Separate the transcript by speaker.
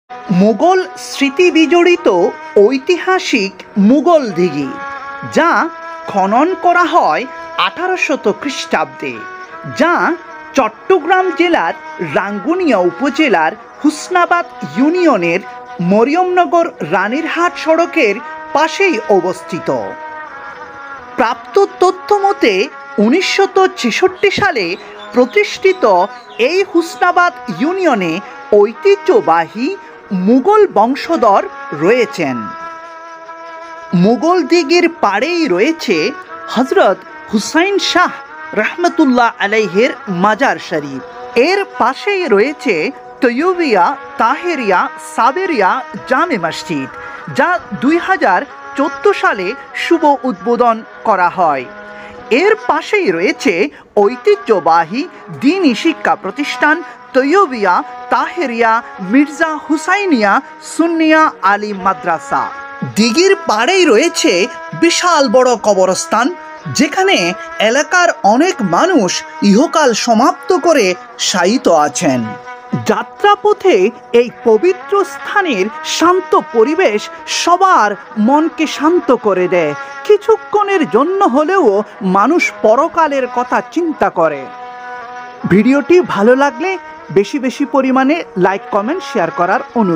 Speaker 1: মুঘল স্মৃতি বিজড়িত ঐতিহাসিক মুঘল দিঘি, যা খনন করা হয় 1800 খ্রিস্টাব্দে, যা চট্টগ্রাম জেলার রাঙ্গুনিয়া উপজেলার হুসনাবাদ ইউনিয়নের মরিয়মনগর রানীরহাট সড়কের পাশেই অবস্থিত। প্রাপ্ত তথ্য মতে 1966 সালে প্রতিষ্ঠিত এই হুসনাবাদ ইউনিয়নে ঐতিহ্যবাহী মুঘল বংশধর রয়েছেন। মুঘল দিঘির পাড়েই রয়েছে হজরত হুসাইন শাহ রহমতুল্লাহ আলাইহের মাজার শরীফ। এর পাশেই রয়েছে তৈয়বিয়া তাহেরিয়া সাবেরিয়া জামে মসজিদ, যা 2014 সালে শুভ উদ্বোধন করা হয়। এর পাশেই রয়েছে ঐতিহ্যবাহী দ্বীনি শিক্ষা প্রতিষ্ঠান তৈয়বিয়া তাহেরিয়া মির্জা হুসাইনিয়া সুন্নিয়া আলিম মাদ্রাসা। দিঘির পাড়েই রয়েছে বিশাল বড় কবরস্থান, যেখানে এলাকার অনেক মানুষ ইহকাল সমাপ্ত করে শায়িত আছেন। যাত্রাপথে এই পবিত্র স্থানের শান্ত পরিবেশ সবার মনকে শান্ত করে দেয়। কিছুক্ষণের জন্য হলেও মানুষ পরকালের কথা চিন্তা করে। ভিডিওটি ভালো লাগলে বেশি বেশি পরিমাণে লাইক কমেন্ট শেয়ার করার অনুরোধ।